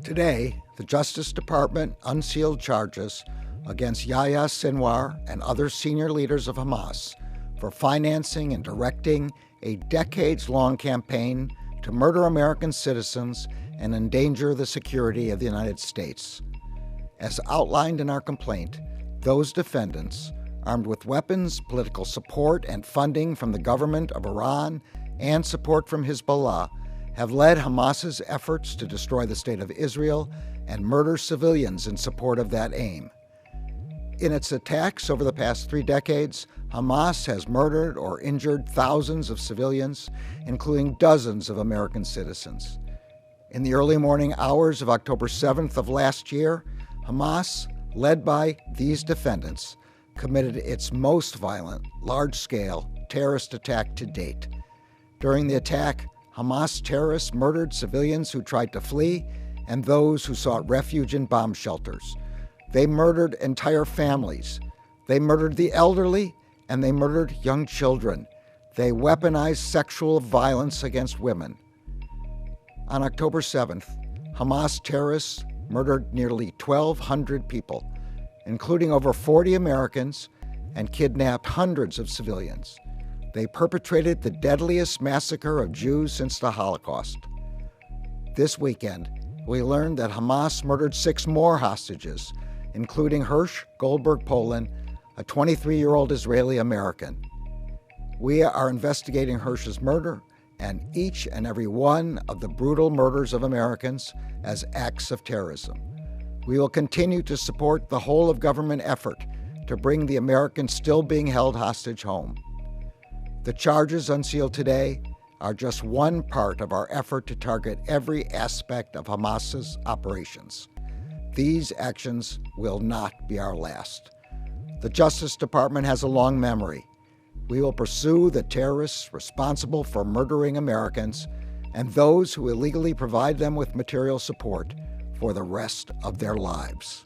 Today, the Justice Department unsealed charges against Yahya Sinwar and other senior leaders of Hamas for financing and directing a decades-long campaign to murder American citizens and endanger the security of the United States. As outlined in our complaint, those defendants, armed with weapons, political support, and funding from the government of Iran and support from Hezbollah, have led Hamas's efforts to destroy the state of Israel and murder civilians in support of that aim. In its attacks over the past 3 decades, Hamas has murdered or injured thousands of civilians, including dozens of American citizens. In the early morning hours of October 7th of last year, Hamas, led by these defendants, committed its most violent, large-scale terrorist attack to date. During the attack, Hamas terrorists murdered civilians who tried to flee and those who sought refuge in bomb shelters. They murdered entire families. They murdered the elderly, and they murdered young children. They weaponized sexual violence against women. On October 7th, Hamas terrorists murdered nearly 1,200 people, including over 40 Americans, and kidnapped hundreds of civilians. They perpetrated the deadliest massacre of Jews since the Holocaust. This weekend, we learned that Hamas murdered 6 more hostages, including Hirsch Goldberg Poland, a 23-year-old Israeli American. We are investigating Hirsch's murder and each and every one of the brutal murders of Americans as acts of terrorism. We will continue to support the whole-of-government effort to bring the Americans still being held hostage home. The charges unsealed today are just one part of our effort to target every aspect of Hamas's operations. These actions will not be our last. The Justice Department has a long memory. We will pursue the terrorists responsible for murdering Americans and those who illegally provide them with material support for the rest of their lives.